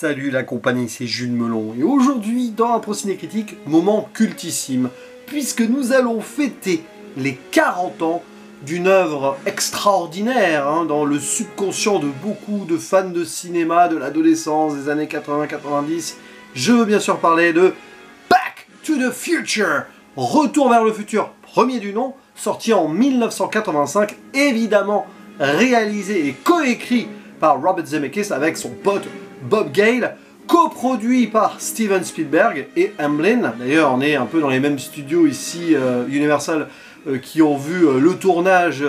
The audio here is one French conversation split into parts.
Salut la compagnie, c'est Jules Melon et aujourd'hui dans un Ciné Critique, moment cultissime, puisque nous allons fêter les 40 ans d'une œuvre extraordinaire dans le subconscient de beaucoup de fans de cinéma de l'adolescence des années 80-90. Je veux bien sûr parler de Back to the Future, Retour vers le futur, premier du nom, sorti en 1985, évidemment réalisé et coécrit par Robert Zemeckis avec son pote Bob Gale, coproduit par Steven Spielberg et Amblin. D'ailleurs, on est un peu dans les mêmes studios ici, Universal, qui ont vu le tournage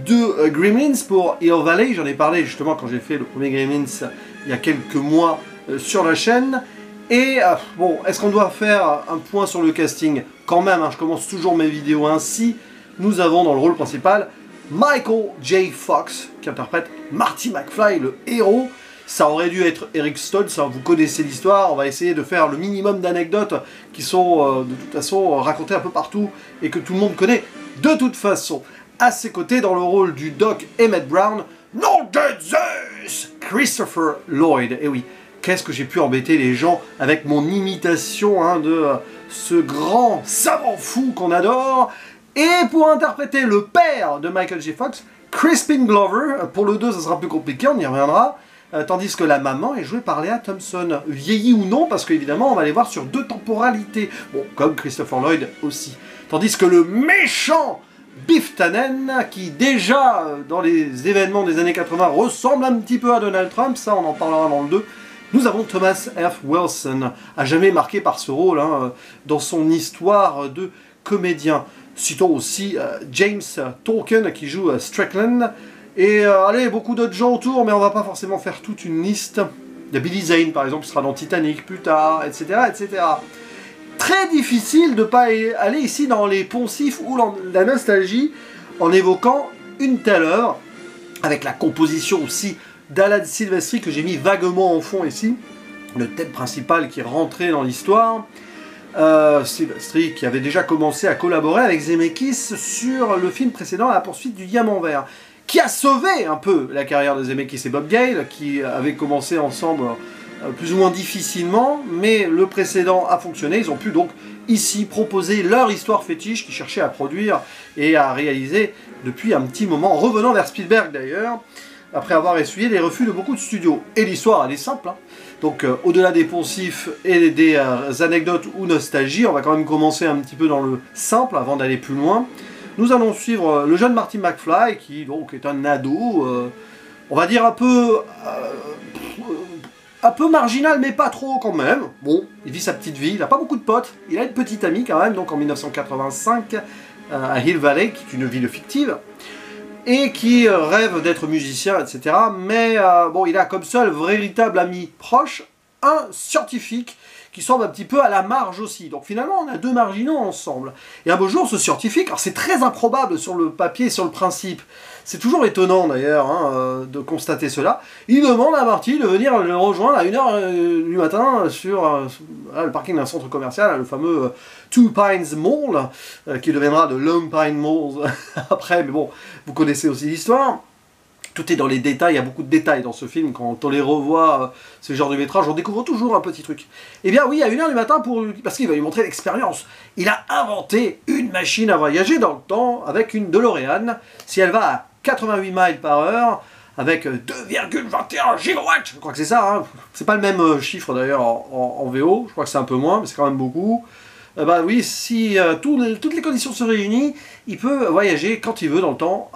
de Gremlins pour Hill Valley. J'en ai parlé justement quand j'ai fait le premier Gremlins il y a quelques mois sur la chaîne. Et bon, est-ce qu'on doit faire un point sur le casting? Quand même, je commence toujours mes vidéos ainsi. Nous avons dans le rôle principal Michael J. Fox, qui interprète Marty McFly, le héros. Ça aurait dû être Eric Stoltz, vous connaissez l'histoire, on va essayer de faire le minimum d'anecdotes qui sont de toute façon racontées un peu partout et que tout le monde connaît de toute façon. À ses côtés, dans le rôle du Doc Emmett Brown, nom de Zeus, Christopher Lloyd. Et oui, qu'est-ce que j'ai pu embêter les gens avec mon imitation de ce grand savant fou qu'on adore. Et pour interpréter le père de Michael J. Fox, Crispin Glover, pour le 2 ça sera plus compliqué, on y reviendra. Tandis que la maman est jouée par Lea Thompson, vieillie ou non, parce qu'évidemment on va les voir sur deux temporalités, bon, comme Christopher Lloyd aussi. Tandis que le méchant Biff Tannen, qui déjà dans les événements des années 80 ressemble un petit peu à Donald Trump, ça on en parlera dans le 2, nous avons Thomas F. Wilson, à jamais marqué par ce rôle dans son histoire de comédien. Citons aussi James Tolkien qui joue Strickland. Et allez, beaucoup d'autres gens autour, mais on va pas forcément faire toute une liste. Il y a Billy Zane, par exemple, qui sera dans Titanic plus tard, etc., etc. Très difficile de ne pas aller ici dans les poncifs ou la nostalgie en évoquant une telle œuvre, avec la composition aussi d'Alan Silvestri que j'ai mis vaguement en fond ici, le thème principal qui est rentré dans l'histoire. Silvestri qui avait déjà commencé à collaborer avec Zemeckis sur le film précédent, La poursuite du diamant vert, qui a sauvé un peu la carrière de Zemeckis et Bob Gale, qui avaient commencé ensemble plus ou moins difficilement, mais le précédent a fonctionné. Ils ont pu donc ici proposer leur histoire fétiche qu'ils cherchaient à produire et à réaliser depuis un petit moment, revenant vers Spielberg d'ailleurs, après avoir essuyé les refus de beaucoup de studios. Et l'histoire, elle est simple, Donc au-delà des poncifs et des anecdotes ou nostalgie, on va quand même commencer un petit peu dans le simple avant d'aller plus loin. Nous allons suivre le jeune Marty McFly, qui donc est un ado, on va dire un peu marginal, mais pas trop quand même. Bon, il vit sa petite vie, il n'a pas beaucoup de potes, il a une petite amie quand même, donc en 1985, à Hill Valley, qui est une ville fictive, et qui rêve d'être musicien, etc. Mais bon, il a comme seul véritable ami proche un scientifique qui semble un petit peu à la marge aussi. Donc finalement, on a deux marginaux ensemble. Et un beau jour, ce scientifique, alors c'est très improbable sur le papier, sur le principe, c'est toujours étonnant d'ailleurs de constater cela, il demande à Marty de venir le rejoindre à 1h du matin sur le parking d'un centre commercial, le fameux Two Pines Mall, qui deviendra de Lone Pine Mall après, mais bon, vous connaissez aussi l'histoire. Tout est dans les détails, il y a beaucoup de détails dans ce film, quand on les revoit, ce genre de métrage, on découvre toujours un petit truc. Eh bien oui, à 1h du matin, parce qu'il va lui montrer l'expérience, il a inventé une machine à voyager dans le temps avec une DeLorean. Si elle va à 88 miles par heure, avec 2,21 gigawatts, je crois que c'est ça, c'est pas le même chiffre d'ailleurs en VO, je crois que c'est un peu moins, mais c'est quand même beaucoup. Bah oui, si toutes les conditions se réunissent, il peut voyager quand il veut dans le temps,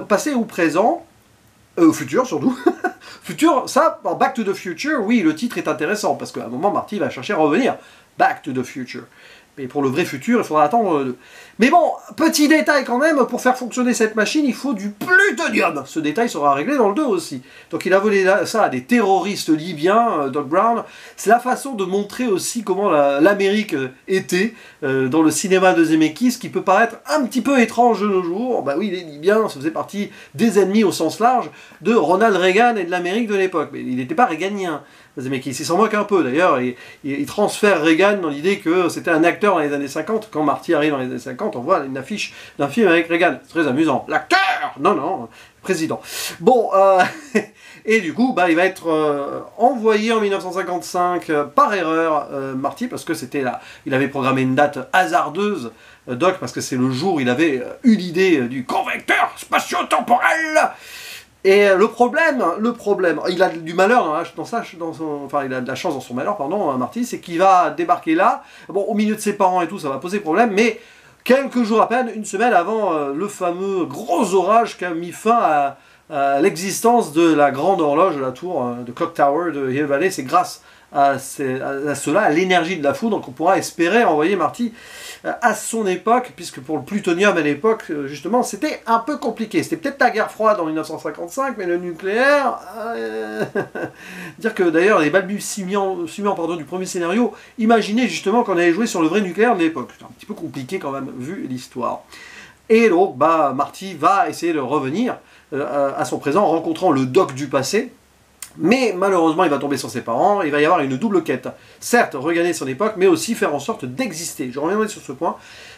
passé ou présent, au futur surtout. Futur, ça, dans Back to the Future, oui, le titre est intéressant, parce qu'à un moment, Marty va chercher à revenir. Back to the Future. Mais pour le vrai futur, il faudra attendre le 2. Mais bon, petit détail quand même, pour faire fonctionner cette machine, il faut du plutonium. Ce détail sera réglé dans le 2 aussi. Donc il a volé ça à des terroristes libyens, Doc Brown. C'est la façon de montrer aussi comment l'Amérique était dans le cinéma de Zemeckis, qui peut paraître un petit peu étrange de nos jours. Bah oui, les Libyens, ça faisait partie des ennemis au sens large de Ronald Reagan et de l'Amérique de l'époque. Mais il n'était pas réganien. Zemeckis, il s'en moque un peu d'ailleurs, il transfère Reagan dans l'idée que c'était un acteur dans les années 50. Quand Marty arrive dans les années 50, on voit une affiche d'un film avec Reagan. C'est très amusant. L'acteur! Non, non, président. Bon, Et du coup, bah, il va être envoyé en 1955 par erreur, Marty, parce que c'était là, il avait programmé une date hasardeuse, Doc, parce que c'est le jour où il avait eu l'idée du convecteur spatio-temporel. Et le problème, il a du malheur enfin il a de la chance dans son malheur, pardon, Marty, c'est qu'il va débarquer là, bon, au milieu de ses parents et tout, ça va poser problème, mais quelques jours à peine, une semaine avant le fameux gros orage qui a mis fin à l'existence de la grande horloge de la tour de Clock Tower de Hill Valley, c'est grâce à cela, à l'énergie de la foudre, qu'on pourra espérer envoyer Marty à son époque, puisque pour le plutonium à l'époque, justement, c'était un peu compliqué. C'était peut-être la guerre froide en 1955, mais le nucléaire... dire que d'ailleurs, les balbutiements du premier scénario, imaginez justement qu'on allait jouer sur le vrai nucléaire de l'époque. C'est un petit peu compliqué quand même, vu l'histoire. Et donc, bah, Marty va essayer de revenir à son présent, en rencontrant le Doc du passé, mais malheureusement, il va tomber sur ses parents, il va y avoir une double quête. Certes, regagner son époque, mais aussi faire en sorte d'exister. Je reviendrai sur ce point,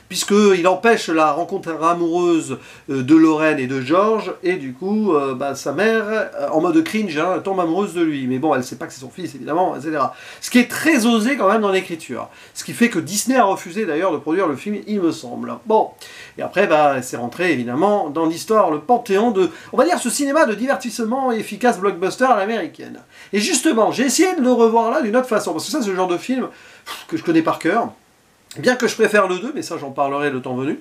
puisqu'il empêche la rencontre amoureuse de Lorraine et de George, et du coup, bah, sa mère, en mode cringe, hein, tombe amoureuse de lui. Mais bon, elle ne sait pas que c'est son fils, évidemment, etc. Ce qui est très osé quand même dans l'écriture. Ce qui fait que Disney a refusé d'ailleurs de produire le film, il me semble. Bon, et après, bah, c'est rentré évidemment dans l'histoire, le panthéon de, on va dire, ce cinéma de divertissement efficace blockbuster à l'américaine. Et justement, j'ai essayé de le revoir là d'une autre façon, parce que ça, c'est le genre de film que je connais par cœur. Bien que je préfère le 2, mais ça j'en parlerai le temps venu.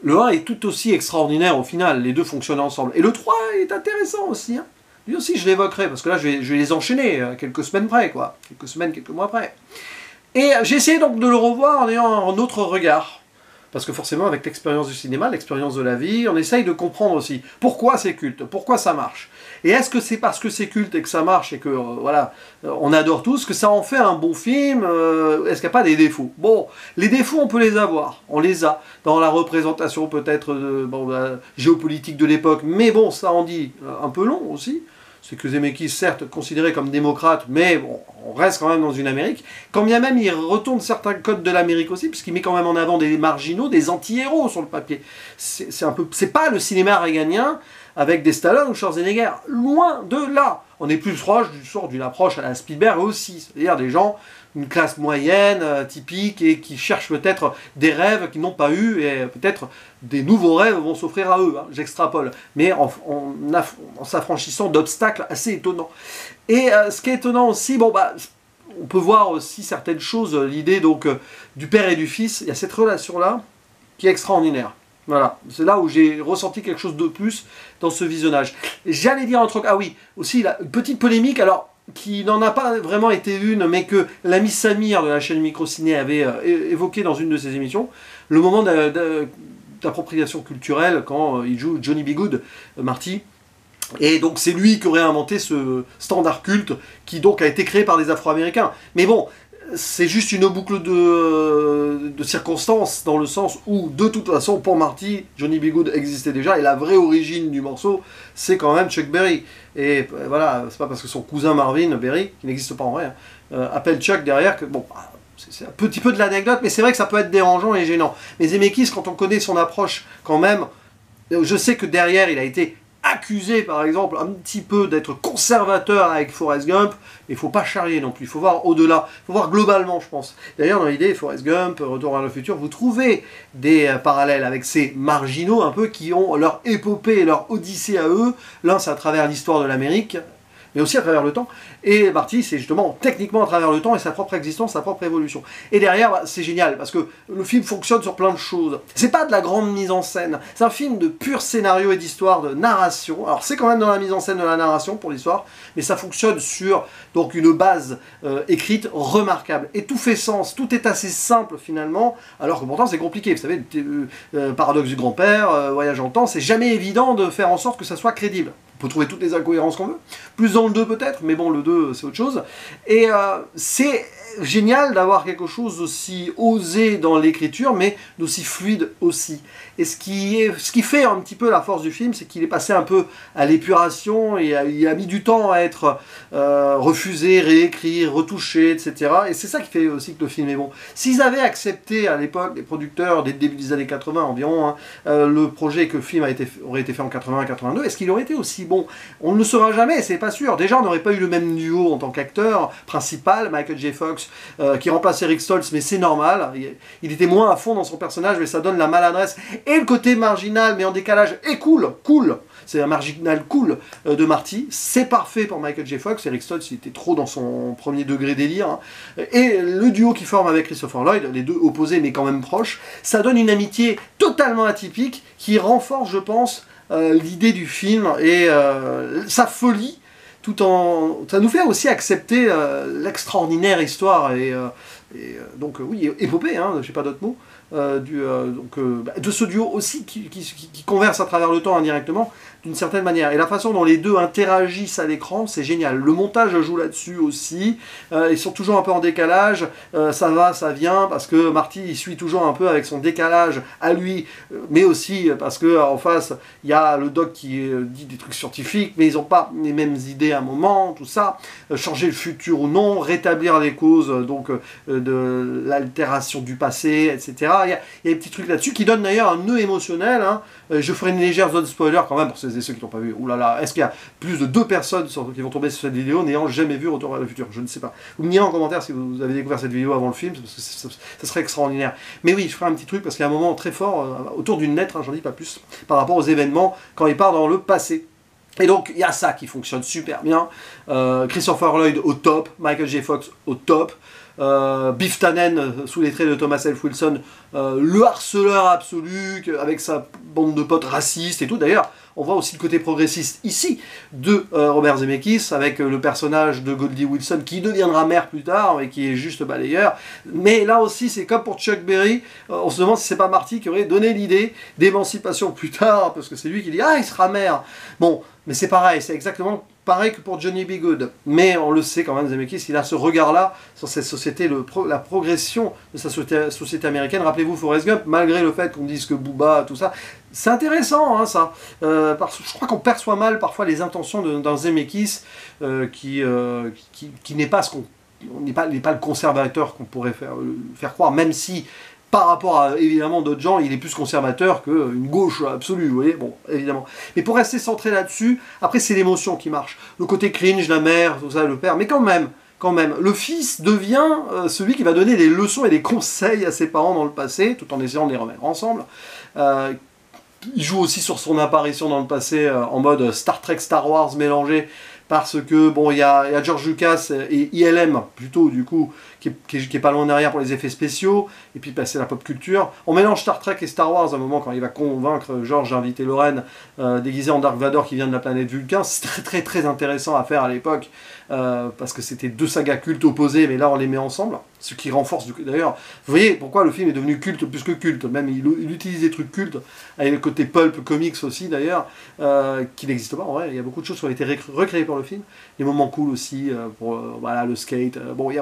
Le 1 est tout aussi extraordinaire au final, les deux fonctionnent ensemble. Et le 3 est intéressant aussi. Hein. Lui aussi je l'évoquerai, parce que là je vais les enchaîner quelques semaines près, quoi. Quelques semaines, quelques mois près. Et j'ai essayé donc de le revoir en ayant un autre regard. Parce que forcément, avec l'expérience du cinéma, l'expérience de la vie, on essaye de comprendre aussi pourquoi c'est culte, pourquoi ça marche. Et est-ce que c'est parce que c'est culte et que ça marche et que, voilà, on adore tous, que ça en fait un bon film est-ce qu'il n'y a pas des défauts? Bon, les défauts, on peut les avoir, on les a, dans la représentation peut-être géopolitique de l'époque, mais bon, ça en dit un peu long aussi. C'est que Zemeckis, certes, considéré comme démocrate, mais bon, on reste quand même dans une Amérique. Quand bien même, il retourne certains codes de l'Amérique aussi, puisqu'il met quand même en avant des marginaux, des anti-héros sur le papier. C'est pas le cinéma réganien avec des Stallone ou Schwarzenegger. Loin de là. On est plus proche d'une approche à la Spielberg aussi. C'est-à-dire des gens, une classe moyenne, typique, et qui cherchent peut-être des rêves qu'ils n'ont pas eus, et peut-être des nouveaux rêves vont s'offrir à eux. Hein, j'extrapole. Mais en s'affranchissant d'obstacles assez étonnants. Et ce qui est étonnant aussi, bon bah, on peut voir aussi certaines choses, l'idée donc du père et du fils, il y a cette relation-là qui est extraordinaire. Voilà, c'est là où j'ai ressenti quelque chose de plus dans ce visionnage. J'allais dire un truc, ah oui, aussi une petite polémique, alors qui n'en a pas vraiment été une, mais que l'ami Samir de la chaîne Microciné avait évoqué dans une de ses émissions, le moment d'appropriation culturelle quand il joue Johnny B. Goode, Marty. Et donc c'est lui qui aurait inventé ce standard culte qui donc a été créé par des Afro-Américains. Mais bon, c'est juste une boucle de circonstances, dans le sens où, de toute façon, pour Marty, Johnny B. Goode existait déjà, et la vraie origine du morceau, c'est quand même Chuck Berry. Et voilà, c'est pas parce que son cousin Marvin Berry, qui n'existe pas en vrai, appelle Chuck derrière que, bon, c'est un petit peu de l'anecdote, mais c'est vrai que ça peut être dérangeant et gênant. Mais Zemeckis, quand on connaît son approche, quand même, je sais que derrière, il a été accusé par exemple un petit peu d'être conservateur avec Forrest Gump, mais il ne faut pas charrier non plus, il faut voir au-delà, il faut voir globalement je pense. D'ailleurs dans l'idée Forrest Gump, Retour vers le futur, vous trouvez des parallèles avec ces marginaux un peu qui ont leur épopée, leur odyssée à eux, l'un c'est à travers l'histoire de l'Amérique, mais aussi à travers le temps, et Marty c'est justement techniquement à travers le temps et sa propre existence, sa propre évolution. Et derrière, bah, c'est génial, parce que le film fonctionne sur plein de choses. C'est pas de la grande mise en scène, c'est un film de pur scénario et d'histoire, de narration. Alors c'est quand même dans la mise en scène de la narration pour l'histoire, mais ça fonctionne sur donc une base écrite remarquable. Et tout fait sens, tout est assez simple finalement, alors que pourtant c'est compliqué. Vous savez, paradoxe du grand-père, voyage en temps, c'est jamais évident de faire en sorte que ça soit crédible. On peut trouver toutes les incohérences qu'on veut, plus dans le 2 peut-être, mais bon, le 2 c'est autre chose. Et génial d'avoir quelque chose aussi osé dans l'écriture, mais d'aussi fluide aussi. Et ce qui fait un petit peu la force du film, c'est qu'il est passé un peu à l'épuration, et il a mis du temps à être refusé, réécrit, retouché, etc. Et c'est ça qui fait aussi que le film est bon. S'ils avaient accepté à l'époque, les producteurs, dès le début des années 80 environ, hein, le projet que le film aurait été fait en 81-82, est-ce qu'il aurait été aussi bon? On ne le saura jamais, c'est pas sûr. Déjà, on n'aurait pas eu le même duo en tant qu'acteur principal, Michael J. Fox, qui remplace Eric Stoltz, mais c'est normal. Il était moins à fond dans son personnage, mais ça donne la maladresse et le côté marginal, mais en décalage, et cool, c'est un marginal cool de Marty. C'est parfait pour Michael J. Fox. Eric Stoltz, il était trop dans son premier degré délire. Hein. Et le duo qui forme avec Christopher Lloyd, les deux opposés mais quand même proches, ça donne une amitié totalement atypique qui renforce, je pense, l'idée du film et sa folie, tout en... Ça nous fait aussi accepter l'extraordinaire histoire donc oui, épopée, hein, je sais pas d'autres mots, de ce duo aussi qui converse à travers le temps indirectement d'une certaine manière. Et la façon dont les deux interagissent à l'écran, c'est génial. Le montage joue là-dessus aussi. Ils sont toujours un peu en décalage. Ça va, ça vient, parce que Marty, il suit toujours un peu avec son décalage à lui, mais aussi parce qu'en face, il y a le doc qui dit des trucs scientifiques, mais ils n'ont pas les mêmes idées à un moment, tout ça. Changer le futur ou non, rétablir les causes de l'altération du passé, etc. Il y a des petits trucs là-dessus qui donnent d'ailleurs un nœud émotionnel. Hein. Je ferai une légère zone spoiler quand même pour ceux et ceux qui n'ont pas vu. Ouh là là, est-ce qu'il y a plus de 2 personnes qui vont tomber sur cette vidéo n'ayant jamais vu Retour vers le futur? Je ne sais pas. Vous me direz en commentaire si vous avez découvert cette vidéo avant le film, parce que ça serait extraordinaire. Mais oui, je ferai un petit truc parce qu'il y a un moment très fort autour d'une lettre, hein, j'en dis pas plus, par rapport aux événements quand il part dans le passé. Et donc, il y a ça qui fonctionne super bien. Christopher Lloyd au top, Michael J. Fox au top. Biff Tannen, sous les traits de Thomas F. Wilson, le harceleur absolu, avec sa bande de potes racistes et tout. D'ailleurs, on voit aussi le côté progressiste ici de Robert Zemeckis, avec le personnage de Goldie Wilson, qui deviendra mère plus tard, et qui est juste balayeur. Mais là aussi, c'est comme pour Chuck Berry, on se demande si c'est pas Marty qui aurait donné l'idée d'émancipation plus tard, parce que c'est lui qui dit « Ah, il sera mère !» Bon, mais c'est pareil, c'est exactement pareil que pour Johnny B. Good. Mais on le sait quand même, Zemeckis, il a ce regard-là sur cette société, la progression de sa société américaine. Rappelez-vous Forrest Gump, malgré le fait qu'on dise que Booba, tout ça, c'est intéressant, hein, ça. Parce que je crois qu'on perçoit mal parfois les intentions d'un Zemeckis qui n'est pas ce qu'on... n'est pas le conservateur qu'on pourrait faire croire, même si par rapport à, évidemment, d'autres gens, il est plus conservateur qu'une gauche absolue, vous voyez, bon, évidemment. Mais pour rester centré là-dessus, après, c'est l'émotion qui marche. Le côté cringe, la mère, tout ça, le père, mais quand même, le fils devient celui qui va donner des leçons et des conseils à ses parents dans le passé, tout en essayant de les remettre ensemble. Il joue aussi sur son apparition dans le passé en mode Star Trek, Star Wars mélangé, parce que, bon, il y a George Lucas et ILM, plutôt, du coup, qui est pas loin derrière pour les effets spéciaux, et puis passer la pop culture. On mélange Star Trek et Star Wars à un moment quand il va convaincre George d'inviter Lorraine déguisée en Dark Vador qui vient de la planète Vulcain. C'est très très très intéressant à faire à l'époque, parce que c'était 2 sagas cultes opposées, mais là on les met ensemble, ce qui renforce, d'ailleurs, vous voyez pourquoi le film est devenu culte plus que culte, même il utilise des trucs cultes, avec le côté pulp comics aussi d'ailleurs, qui n'existe pas en vrai. Il y a beaucoup de choses qui ont été recréées pour le film, les moments cool aussi, pour voilà, le skate, bon, il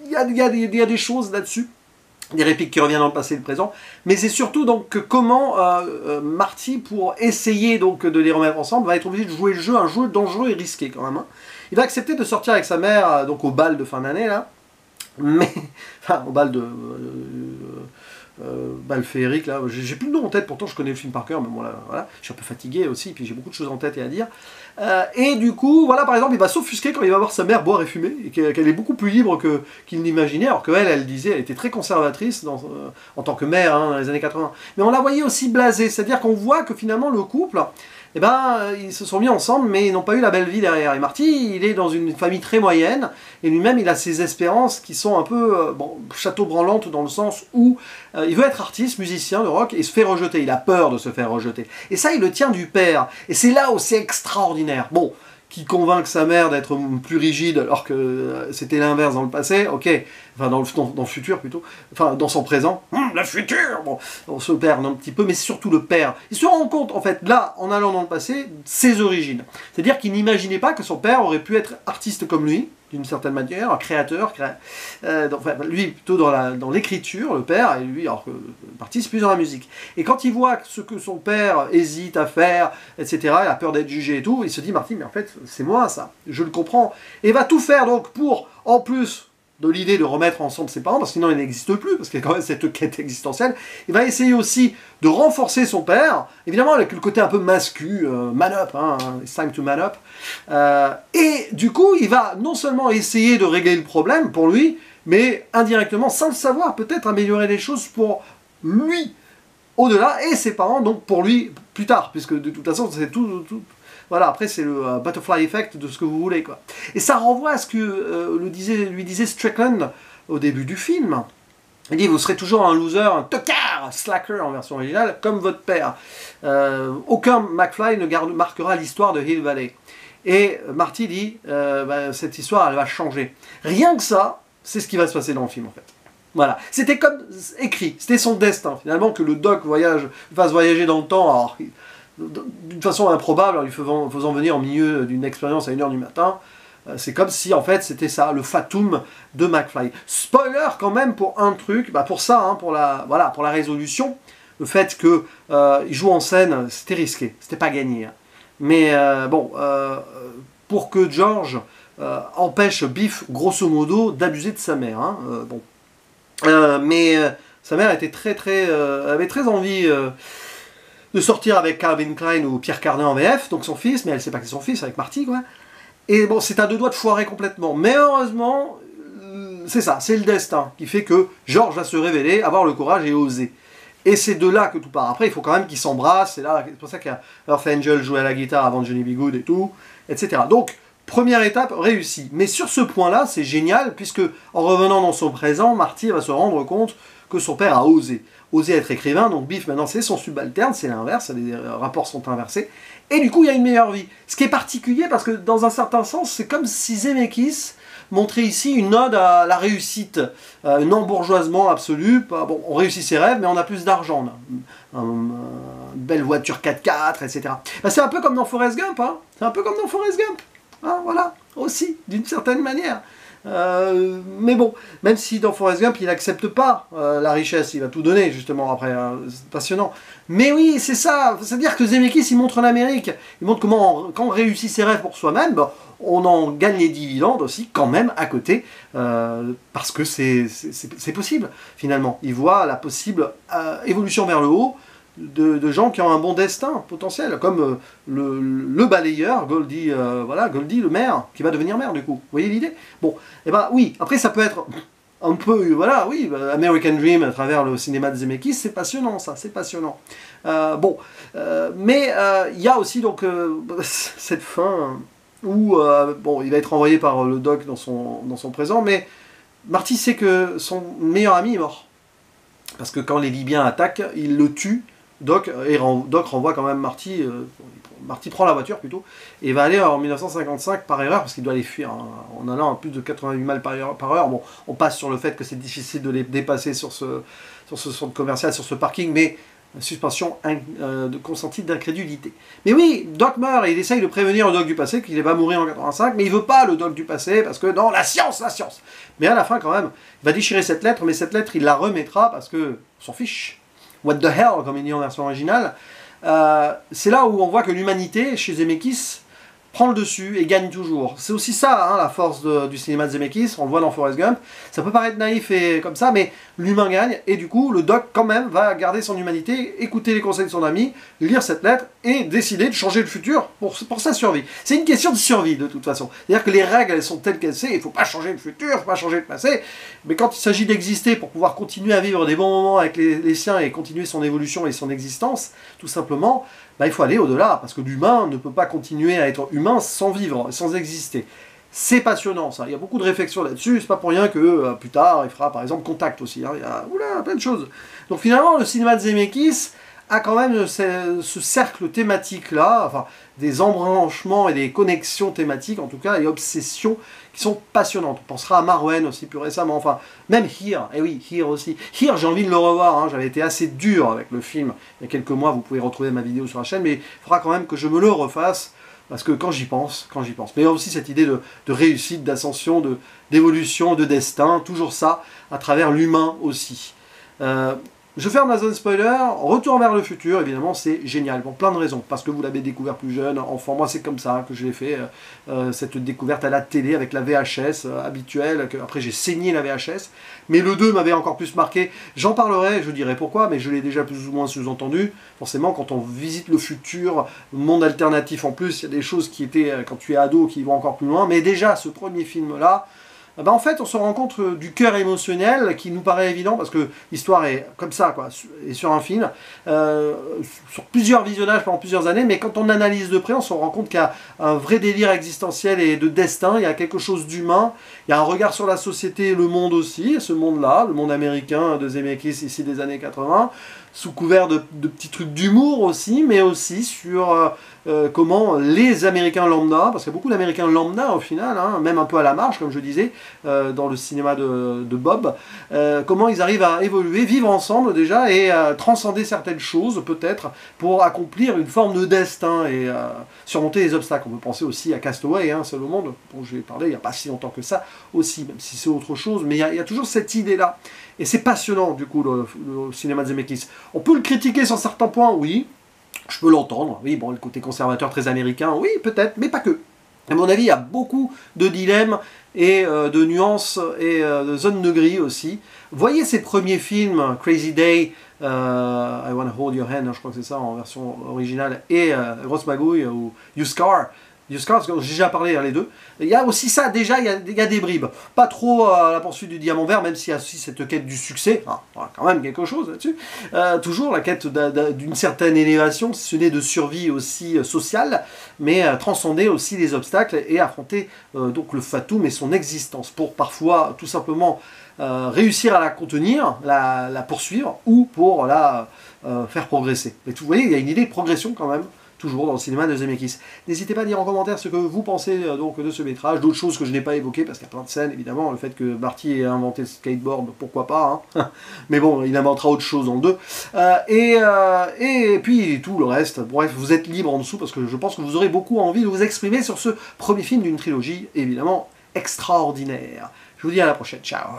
y a des choses là-dessus, des répliques qui reviennent dans le passé et le présent, mais c'est surtout donc comment Marty, pour essayer donc de les remettre ensemble, va être obligé de jouer le jeu, un jeu dangereux et risqué quand même. Hein. Il va accepter de sortir avec sa mère donc au bal de fin d'année là, mais enfin au bal de bal féerique là, j'ai plus le nom en tête, pourtant je connais le film par cœur, mais bon là, voilà, je suis un peu fatigué aussi, puis j'ai beaucoup de choses en tête et à dire. Et du coup, voilà, par exemple, il va s'offusquer quand il va voir sa mère boire et fumer, et qu'elle est beaucoup plus libre qu'il n'imaginait, alors qu'elle, elle disait, elle était très conservatrice en tant que mère hein, dans les années 80. Mais on la voyait aussi blasée, c'est-à-dire qu'on voit que finalement le couple, eh ben, ils se sont mis ensemble, mais ils n'ont pas eu la belle vie derrière. Et Marty, il est dans une famille très moyenne, et lui-même, il a ses espérances qui sont un peu bon, château-branlantes dans le sens où il veut être artiste, musicien de rock, et se fait rejeter. Il a peur de se faire rejeter. Et ça, il le tient du père. Et c'est là où c'est extraordinaire. Bon, qui convainc sa mère d'être plus rigide alors que c'était l'inverse dans le passé, ok, enfin dans le futur plutôt, enfin dans son présent, le futur, bon, on se perd un petit peu, mais c'est surtout le père. Il se rend compte en fait, là, en allant dans le passé, ses origines. C'est-à-dire qu'il n'imaginait pas que son père aurait pu être artiste comme lui, d'une certaine manière, un créateur, enfin, lui plutôt dans l'écriture, le père, et lui, alors que Marty c'est plus dans la musique. Et quand il voit ce que son père hésite à faire, etc., il a peur d'être jugé et tout, il se dit, Marty, mais en fait, c'est moi ça, je le comprends. Et il va tout faire donc pour, en plus de l'idée de remettre ensemble ses parents, parce que sinon il n'existe plus, parce qu'il y a quand même cette quête existentielle, il va essayer aussi de renforcer son père, évidemment avec le côté un peu mascu, man up, hein, it's time to man up, et du coup il va non seulement essayer de régler le problème pour lui, mais indirectement, sans le savoir, peut-être améliorer les choses pour lui, au-delà, et ses parents, donc pour lui, plus tard, puisque de toute façon c'est tout voilà, après c'est le butterfly effect de ce que vous voulez, quoi. Et ça renvoie à ce que lui disait Strickland au début du film. Il dit, vous serez toujours un loser, un tocard, slacker en version originale, comme votre père. Aucun McFly ne marquera l'histoire de Hill Valley. Et Marty dit, cette histoire, elle va changer. Rien que ça, c'est ce qui va se passer dans le film, en fait. Voilà, c'était comme écrit, c'était son destin, finalement, que le Doc fasse voyager dans le temps, alors d'une façon improbable, en lui faisant venir au milieu d'une expérience à 1h du matin. C'est comme si, en fait, c'était ça, le fatum de McFly. Spoiler, quand même, pour un truc, pour ça, hein, pour la résolution, le fait qu'il joue en scène, c'était risqué, c'était pas gagné. Hein. Mais, pour que George empêche Biff, grosso modo, d'abuser de sa mère. Hein, sa mère était avait très envie de sortir avec Calvin Klein ou Pierre Cardin en VF, donc son fils, mais elle sait pas que c'est son fils, avec Marty, quoi. Et bon, c'est à 2 doigts de foirer complètement. Mais heureusement, c'est ça, c'est le destin qui fait que George va se révéler, avoir le courage et oser. Et c'est de là que tout part. Après, il faut quand même qu'ils s'embrassent, c'est pour ça qu'il y a Earth Angel jouer à la guitare avant Johnny B. Good et tout, etc. Donc, première étape réussie. Mais sur ce point-là, c'est génial, puisque en revenant dans son présent, Marty va se rendre compte que son père a osé être écrivain, donc Biff maintenant c'est son subalterne, c'est l'inverse, les rapports sont inversés, et du coup il y a une meilleure vie. Ce qui est particulier parce que dans un certain sens, c'est comme si Zemeckis montrait ici une ode à la réussite, un embourgeoisement absolu. Bon, on réussit ses rêves, mais on a plus d'argent, une belle voiture 4x4, etc. C'est un peu comme dans Forrest Gump, hein. C'est un peu comme dans Forrest Gump, hein, voilà, aussi, d'une certaine manière. Mais bon, même si dans Forrest Gump il n'accepte pas la richesse, il va tout donner justement après, c'est passionnant. Mais oui, c'est ça, c'est-à-dire que Zemeckis il montre l'Amérique, il montre comment quand on réussit ses rêves pour soi-même, on en gagne les dividendes aussi quand même à côté, parce que c'est possible finalement. Il voit la possible évolution vers le haut de gens qui ont un bon destin potentiel, comme le balayeur, Goldie, Goldie, le maire, qui va devenir maire du coup. Vous voyez l'idée? Bon, et oui, après ça peut être un peu, American Dream à travers le cinéma de Zemeckis, c'est passionnant ça, c'est passionnant. Mais il y a aussi donc cette fin où, il va être envoyé par le Doc dans son présent, mais Marty sait que son meilleur ami est mort. Parce que quand les Libyens attaquent, il le tue. Doc renvoie quand même Marty, Marty prend la voiture plutôt, et va aller en 1955 par erreur, parce qu'il doit les fuir, hein, en allant à plus de 88 miles par heure. Bon, on passe sur le fait que c'est difficile de les dépasser sur ce centre commercial, sur ce parking, mais suspension consentie d'incrédulité. Mais oui, Doc meurt, et il essaye de prévenir le Doc du passé qu'il va mourir en 85, mais il veut pas le Doc du passé, parce que non, la science. Mais à la fin quand même, il va déchirer cette lettre, mais cette lettre il la remettra, parce que on s'en fiche. What the hell, comme il dit en version originale. C'est là où on voit que l'humanité, chez Zemeckis, prend le dessus et gagne toujours. C'est aussi ça, hein, la force du cinéma de Zemeckis, on le voit dans Forrest Gump. Ça peut paraître naïf et comme ça, mais l'humain gagne, et du coup, le Doc, quand même, va garder son humanité, écouter les conseils de son ami, lire cette lettre, et décider de changer le futur pour sa survie. C'est une question de survie, de toute façon. C'est-à-dire que les règles, elles sont telles qu'elles sont, il ne faut pas changer le futur, il ne faut pas changer le passé, mais quand il s'agit d'exister pour pouvoir continuer à vivre des bons moments avec les siens et continuer son évolution et son existence, tout simplement, il faut aller au-delà, parce que l'humain ne peut pas continuer à être humain sans vivre, sans exister. C'est passionnant ça, il y a beaucoup de réflexions là-dessus, c'est pas pour rien que plus tard il fera par exemple Contact aussi, hein. Il y a plein de choses. Donc finalement le cinéma de Zemeckis a quand même ce cercle thématique là, enfin des embranchements et des connexions thématiques en tout cas, et obsessions qui sont passionnantes. On pensera à Marwen aussi plus récemment, enfin même Here, et oui, Here aussi. Here j'ai envie de le revoir, hein. J'avais été assez dur avec le film il y a quelques mois, vous pouvez retrouver ma vidéo sur la chaîne, mais il faudra quand même que je me le refasse Parce que quand j'y pense. Mais il y a aussi cette idée de réussite, d'ascension, d'évolution, de destin, toujours ça, à travers l'humain aussi. Je ferme la zone spoiler, Retour vers le futur, évidemment c'est génial, pour plein de raisons, parce que vous l'avez découvert plus jeune, enfant, moi c'est comme ça que je l'ai fait, cette découverte à la télé avec la VHS habituelle, après j'ai saigné la VHS, mais le 2 m'avait encore plus marqué, j'en parlerai, je dirai pourquoi, mais je l'ai déjà plus ou moins sous-entendu, forcément quand on visite le futur, monde alternatif en plus, il y a des choses qui étaient, quand tu es ado, qui vont encore plus loin, mais déjà ce premier film-là, ben en fait, on se rend compte du cœur émotionnel qui nous paraît évident parce que l'histoire est comme ça, quoi, et sur un film, sur plusieurs visionnages pendant plusieurs années, mais quand on analyse de près, on se rend compte qu'il y a un vrai délire existentiel et de destin, il y a quelque chose d'humain, il y a un regard sur la société et le monde aussi, ce monde-là, le monde américain de Zemeckis ici des années 80, sous couvert de petits trucs d'humour aussi, mais aussi sur comment les Américains lambda, parce qu'il y a beaucoup d'Américains lambda au final, hein, même un peu à la marge, comme je disais, dans le cinéma de Bob, comment ils arrivent à évoluer, vivre ensemble déjà, et transcender certaines choses peut-être, pour accomplir une forme de destin, et surmonter les obstacles. On peut penser aussi à Castaway, hein, Seul au monde, dont j'ai parlé il n'y a pas si longtemps que ça, aussi, même si c'est autre chose, mais il y a toujours cette idée-là. Et c'est passionnant, du coup, le cinéma de Zemeckis. On peut le critiquer sur certains points, oui, je peux l'entendre, oui, bon, le côté conservateur très américain, oui, peut-être, mais pas que. À mon avis, il y a beaucoup de dilemmes et de nuances et de zones de gris aussi. Voyez ces premiers films, Crazy Day, I Wanna Hold Your Hand, je crois que c'est ça en version originale, et Grosse Magouille ou You Scar, parce que j'ai déjà parlé les deux. Il y a aussi ça, déjà, il y a des bribes. Pas trop à la poursuite du diamant vert, même s'il y a aussi cette quête du succès. Hein, quand même quelque chose là-dessus. Toujours la quête d'une certaine élévation, si ce n'est de survie aussi sociale, mais transcender aussi les obstacles et affronter donc le fatum et son existence, pour parfois tout simplement réussir à la contenir, la poursuivre, ou pour la faire progresser. Mais vous voyez, il y a une idée de progression quand même, toujours dans le cinéma de Zemeckis. N'hésitez pas à dire en commentaire ce que vous pensez donc de ce métrage, d'autres choses que je n'ai pas évoquées, parce qu'il y a plein de scènes, évidemment, le fait que Marty ait inventé le skateboard, pourquoi pas, hein. Mais bon, il inventera autre chose en deux. Et puis tout le reste, bref, vous êtes libre en dessous, parce que je pense que vous aurez beaucoup envie de vous exprimer sur ce premier film d'une trilogie, évidemment, extraordinaire. Je vous dis à la prochaine, ciao.